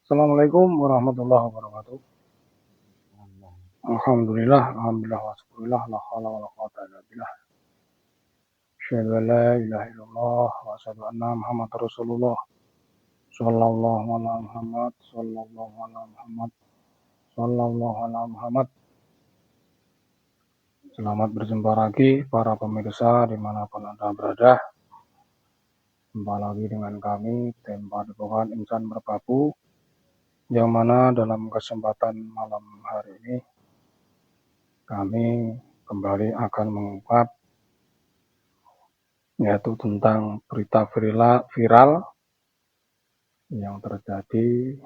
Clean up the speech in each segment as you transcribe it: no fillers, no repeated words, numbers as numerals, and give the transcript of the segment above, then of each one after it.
Assalamualaikum warahmatullahi wabarakatuh. Alhamdulillah, wa syukurillah, la haula wala quwwata illa billah. Asyhadu an la ilaha illallah wa asyhadu anna Muhammadar Rasulullah. Shallallahu ala Muhammad, sallallahu ala Muhammad, sallallahu ala Muhammad. Selamat berjumpa lagi para pemirsa dimanapun Anda berada. Jumpa lagi dengan kami, tim Padepokan Insan Merbabu, yang mana dalam kesempatan malam hari ini kami kembali akan mengungkap yaitu tentang berita viral yang terjadi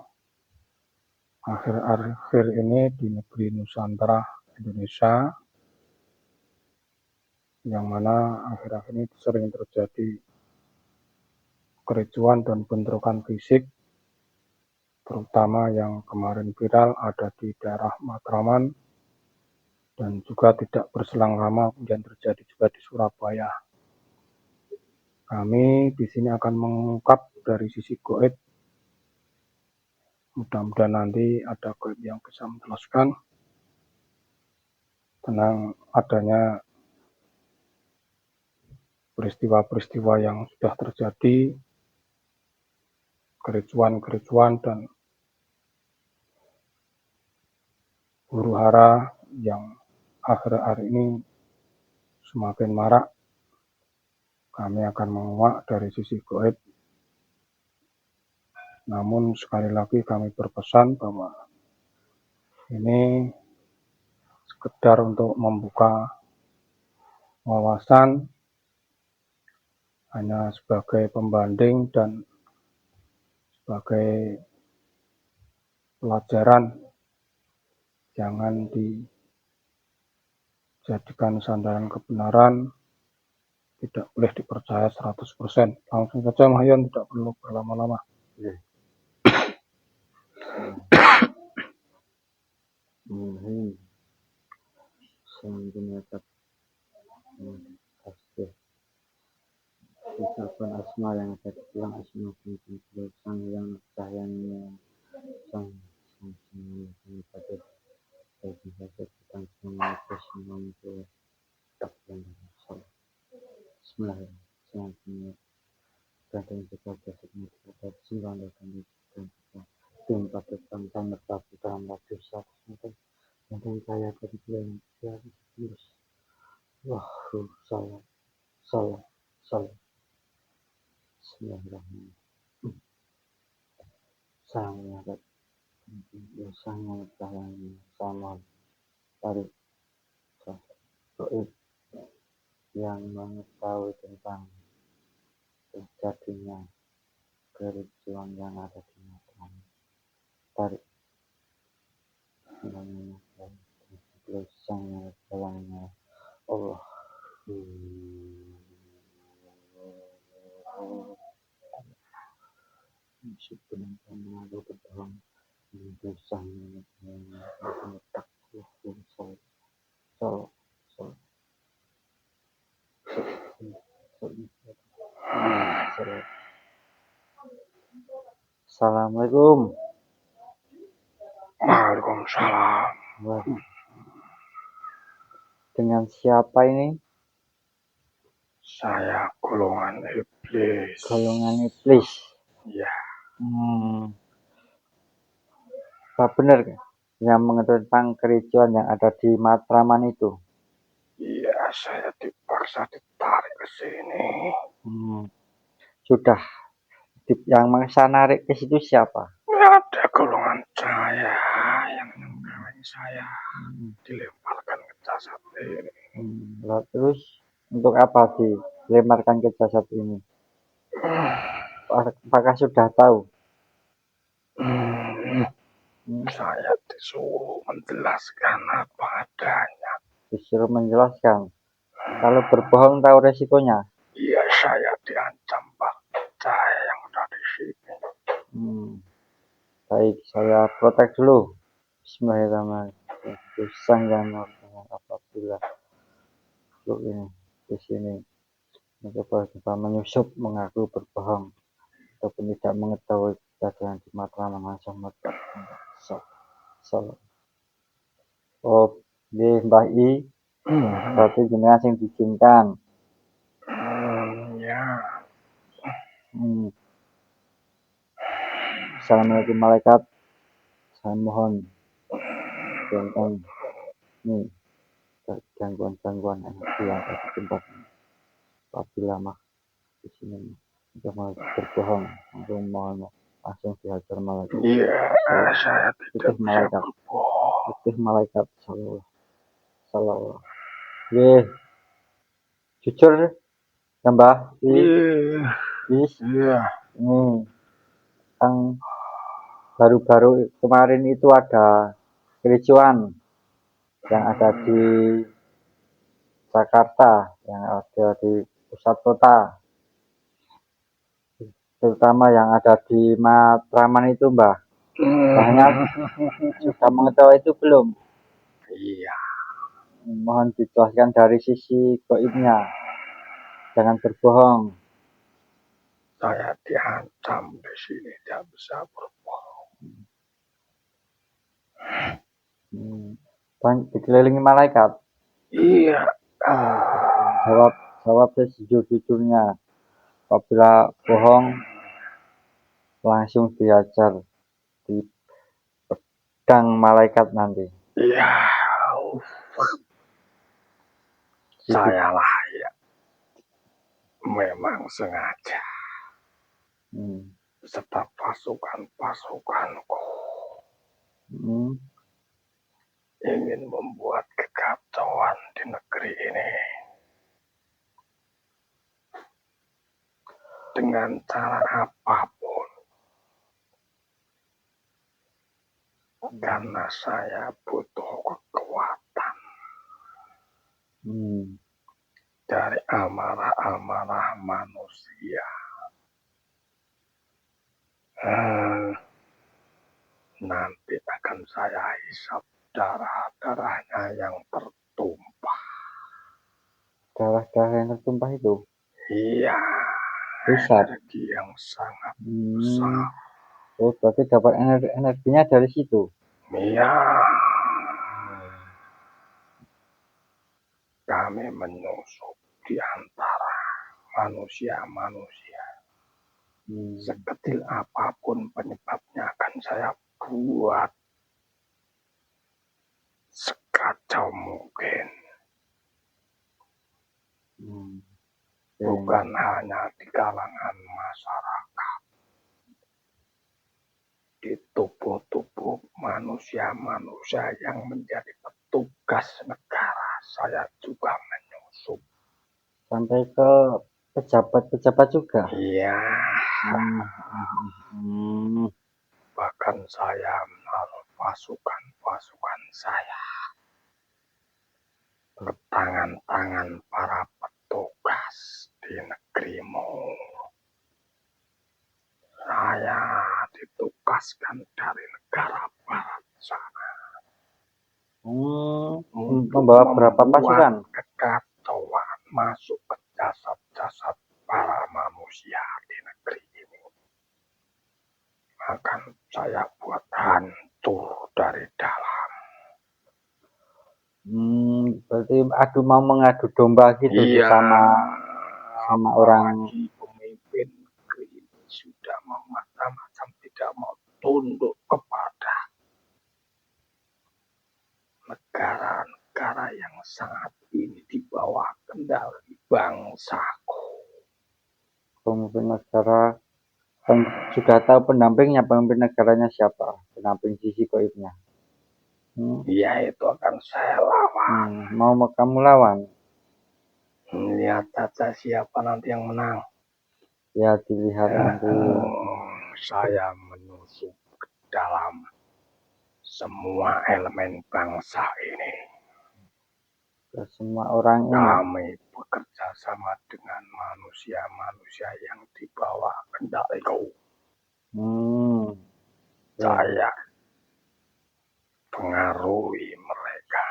akhir-akhir ini di negeri Nusantara Indonesia, yang mana akhir-akhir ini sering terjadi kericuan dan bentrokan fisik, terutama yang kemarin viral ada di daerah Matraman dan juga tidak berselang lama kemudian terjadi juga di Surabaya. Kami di sini akan mengungkap dari sisi goib. Mudah-mudahan nanti ada goib yang bisa menjelaskan tentang adanya peristiwa-peristiwa yang sudah terjadi, kericuan-kericuan dan huru-hara yang akhir-akhir ini semakin marak. Kami akan menguak dari sisi goib. Namun sekali lagi kami berpesan bahwa ini sekedar untuk membuka wawasan, hanya sebagai pembanding dan sebagai pelajaran. Jangan dijadikan sandaran kebenaran, tidak boleh dipercaya 100%. Langsung saja Mahyon, tidak perlu berlama-lama. Ucapan asma yang ada di dalam asma sang yang cahayanya sang pada bagi saja tentang semua semua itu tak yang Bismillahirrahmanirrahim. Dan juga bersedia pada sembilan dan tim pada tentang merpati dalam waktu satu mungkin saya tadi bilang ya terus wah salah Bismillahirrahmanirrahim. Sangat sama dari goib yang mengetahui tentang terjadinya kericuan yang ada di Matraman. Tarik sangat sayangnya Allah. Sebenarnya aku berdoa dosanya tak Assalamualaikum. Waalaikumsalam. Dengan siapa ini? Saya golongan iblis. Golongan iblis. Ya. Apa benar yang mengetahui tentang kericuan yang ada di Matraman itu? Iya, saya dipaksa ditarik ke sini. Sudah. Yang maksa narik ke situ siapa? Ada golongan saya yang menghalangi saya dilemparkan ke jasad ini. Terus untuk apa dilemparkan ke jasad ini? Apakah sudah tahu? Saya disuruh menjelaskan apa adanya. Disuruh menjelaskan. Kalau berbohong tahu resikonya? Iya, saya diancam Pak. Saya yang ada di sini. Baik, saya protek dulu. Bismillahirrahmanirrahim. Sangat apabila ini di sini mencoba menyusup mengaku berbohong ataupun tidak mengetahui Kejadian di Matraman langsung melekat. Solo. Oh, nggih Mbah I, berarti jenengan sing diizinkan. Ya. Assalamualaikum malaikat. Saya mohon tentang ini gangguan-gangguan energi yang ada di tempat ini. Apabila di sini sudah mau berbohong, langsung mohon langsung dihajar malaikat. Iya, saya tidak bisa malaikat. berbohong. Putih malaikat. Sallallahu. Nggih. Jujur ya Mbah. Iya. Ini yang baru-baru kemarin itu ada kericuan yang ada di Jakarta, yang ada di pusat kota, terutama yang ada di Matraman itu Mbah. Banyak sudah mengetahui itu belum? Iya. Mohon dijelaskan dari sisi gaibnya, jangan berbohong. Saya diancam di sini, tidak bisa berbohong. Dikelilingi malaikat. Iya. Jawab sejujur-jujurnya. Apabila bohong, langsung diajar di pedang malaikat nanti. Iya. Sayalah ya. Memang sengaja. Serta pasukan-pasukanku ingin membuat kekacauan di negeri ini dengan cara apapun, karena saya butuh kekuatan dari amarah-amarah manusia. Nanti akan saya hisap darah-darahnya yang tertumpah. Darah-darah yang tertumpah itu? Iya. Hisap. Energi yang sangat besar. Oh, berarti dapat energinya dari situ? Iya. Kami menyusup di antara manusia-manusia. Sekecil apapun penyebabnya akan saya buat sekacau mungkin. Bukan hanya di kalangan masyarakat, di tubuh-tubuh manusia-manusia yang menjadi petugas negara, saya juga menyusup. Sampai ke pejabat-pejabat juga? Iya. Bahkan saya menaruh pasukan-pasukan saya ke tangan-tangan para petugas di negerimu. Saya ditugaskan dari negara barat sana. Membawa berapa pasukan? Kekacauan masuk ke jasad-jasad para manusia di negeri ini. Akan saya buat hancur dari dalam. Berarti mau mengadu domba gitu iya, sama orang. Pemimpin negeri ini sudah macam-macam tidak mau tunduk kepada negara-negara yang sangat ini di bawah kendali bangsaku. Pemimpin negara sudah tahu pendampingnya, pemimpin negaranya siapa? Pendamping sisi gaibnya. Iya, itu akan saya lawan. Mau kamu lawan? Lihat saja siapa nanti yang menang. Ya, dilihat nanti. Saya menyusup ke dalam semua elemen bangsa ini. Semua orang ini. Kami bekerja sama dengan manusia-manusia yang di bawah kendaliku. Saya pengaruhi mereka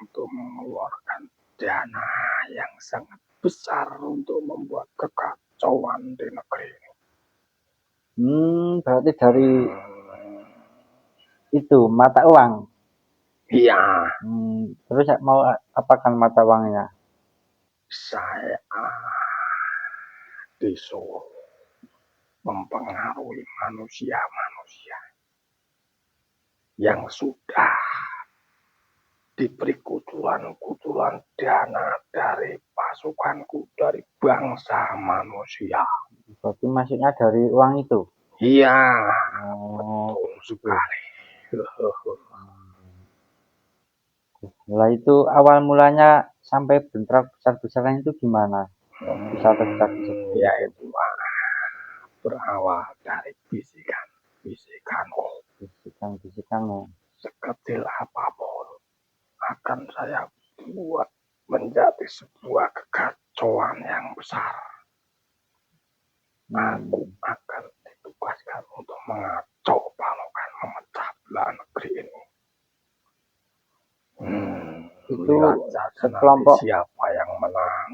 untuk mengeluarkan dana yang sangat besar untuk membuat kekacauan di negeri ini. Berarti dari itu mata uang. Iya, Terus mau apakan mata uangnya? saya disuruh mempengaruhi manusia-manusia yang sudah diberi kucuran-kucuran dana dari pasukanku, dari bangsa manusia. Berarti maksudnya dari uang itu? Iya, Oh, betul gitu. sekali. Lah itu awal mulanya sampai bentrok besar-besaran itu gimana? Kok bisa terjadi seperti Ya itu? itu berawal dari bisikan. Oh, Bisikan-bisikan ya. sekecil apapun akan saya buat menjadi sebuah kekacauan yang besar. Aku akan ditugaskan untuk mengacau balaukan, memecah belah negeri ini. Itu Lihat saja nanti siapa yang menang.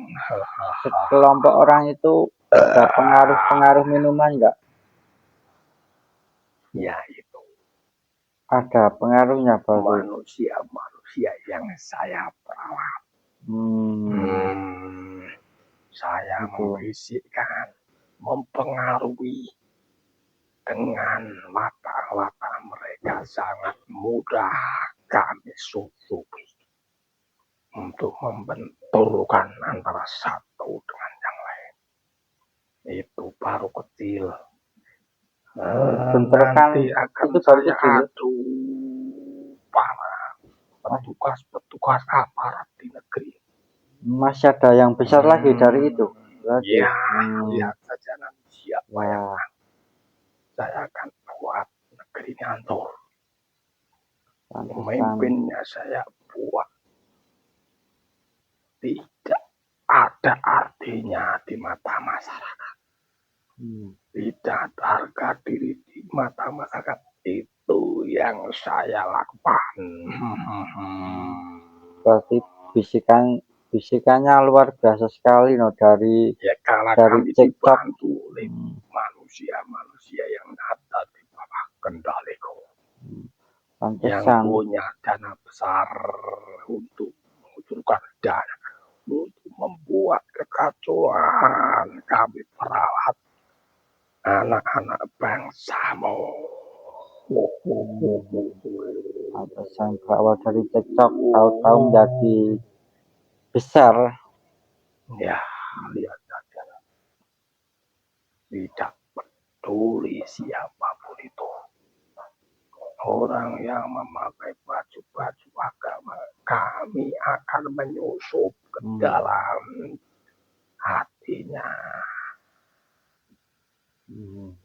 sekelompok orang itu ada pengaruh-pengaruh minuman nggak? Ya itu Ada pengaruhnya berarti. manusia-manusia yang saya perawat. Saya Gitu. membisikkan, mempengaruhi dengan mata-mata mereka sangat mudah kami susupi untuk membenturkan antara satu dengan yang lain. Itu baru kecil. Nanti akan itu baru saya kecil. adu para petugas-petugas aparat di negeri. Masih ada yang besar lagi dari itu. Berarti. Ya, lihat saja nanti siapa yang menang. Saya akan buat negeri ini hancur. Pemimpinnya saya buat tidak ada artinya di mata masyarakat. Tidak harga diri di mata masyarakat. Itu yang saya lakukan. Berarti bisikannya luar biasa sekali no dari Ya karena dari kami TikTok. dibantu oleh manusia-manusia yang ada di bawah kendaliku. Yang Pantesan. punya dana besar untuk mengucurkan dana untuk membuat kekacauan. Kami perawat anak-anak bangsamu. Pantesan berawal dari TikTok tahu-tahu menjadi besar. Ya, lihat saja. Tidak peduli siapapun itu. Orang yang memakai baju-baju agama, kami akan menyusup ke dalam hatinya.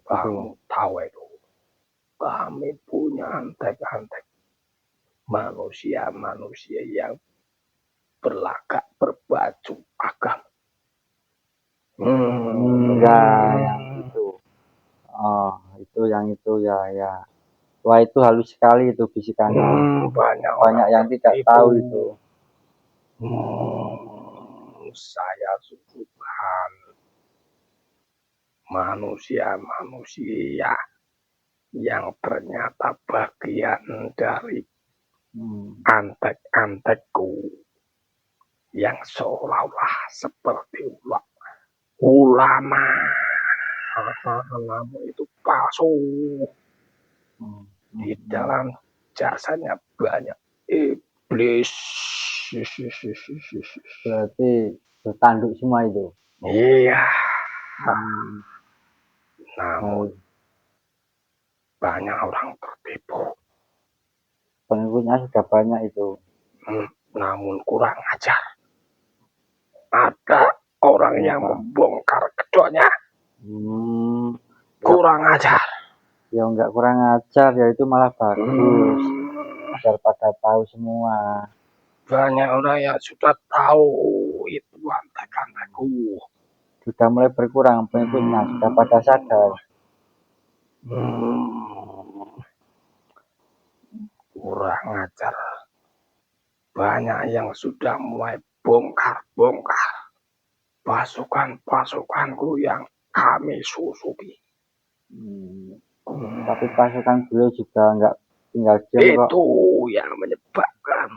Kamu tahu itu. Kami punya antek-antek manusia-manusia yang berlagak berbaju agama. Enggak, yang itu. Oh, itu yang itu ya. Wah, itu halus sekali itu bisikannya. Banyak yang tidak tahu itu. Saya susukan manusia-manusia yang ternyata bagian dari antek-antekku yang seolah-olah seperti ulama. Namun itu palsu. Di dalam jasanya banyak iblis. Berarti bertanduk semua itu. Iya. Namun banyak orang tertipu. Pengikutnya sudah banyak itu. Namun kurang ajar. Ada orang yang membongkar kedoknya. Kurang ajar. Ya enggak kurang ajar, ya itu malah bagus. Daripada tahu semua. Banyak orang yang sudah tahu itu antek-antekku. Sudah mulai berkurang pengikutnya, sudah pada sadar. Kurang ajar. Banyak yang sudah mulai bongkar-bongkar pasukan-pasukanku yang kami susupi. Tapi pasukan beliau juga nggak tinggal diam kok. Itu yang menyebabkan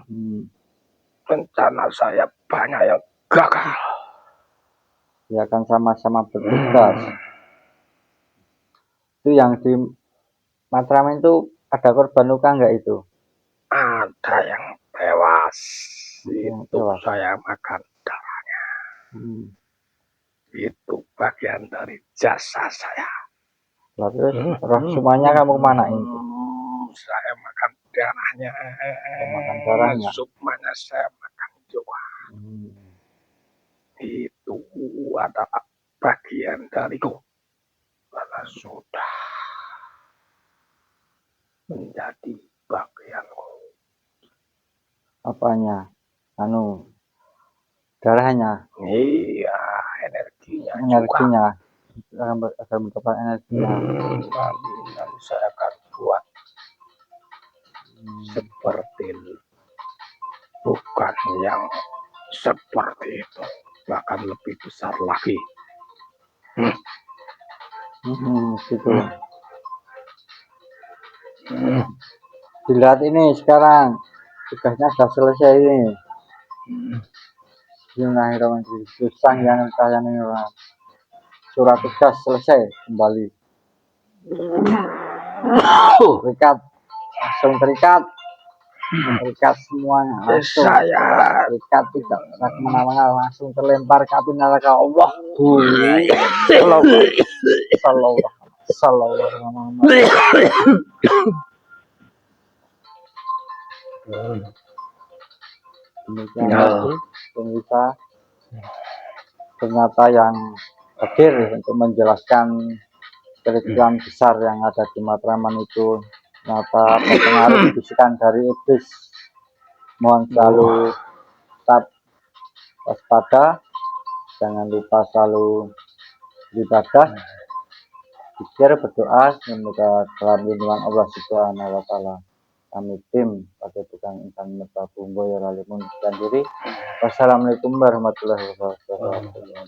rencana saya banyak yang gagal. Ya kan sama-sama bertugas. Itu yang di Matraman itu ada korban luka nggak itu? Ada yang tewas. yang Itu tewas. saya makan darahnya. Hmm. Itu bagian dari jasa saya. Lalu roh semuanya kamu kemana itu? Saya makan darahnya. Makan darahnya. Sukmanya saya makan juga. Itu adalah bagian dariku. Karena sudah menjadi bagianku. Apanya? Anu, darahnya. Iya, energinya Energinya. juga. Agar mendapatkan energinya. Nanti saya akan buat seperti bukan yang seperti itu, bahkan lebih besar lagi. Gitu. Dilihat ini sekarang tugasnya sudah selesai ini. Bismillahirrahmanirrahim. Susah yang kalian ini orang. Surat tugas selesai kembali. Terikat, langsung terikat semuanya. Langsung terikat, tidak usah kemana-mana, langsung terlempar ke api neraka Allah. Sallallahu. Demikian tadi pemirsa, ternyata yang hadir untuk menjelaskan kericuan besar yang ada di Matraman itu ternyata terpengaruh bisikan dari iblis. Mohon selalu tetap waspada, jangan lupa selalu beribadah, zikir, berdoa, semoga dalam lindungan Allah Subhanahu wa Ta'ala. Kami tim pada tukang insan Merbabu Boyolali sekian diri. Wassalamualaikum warahmatullahi wabarakatuh.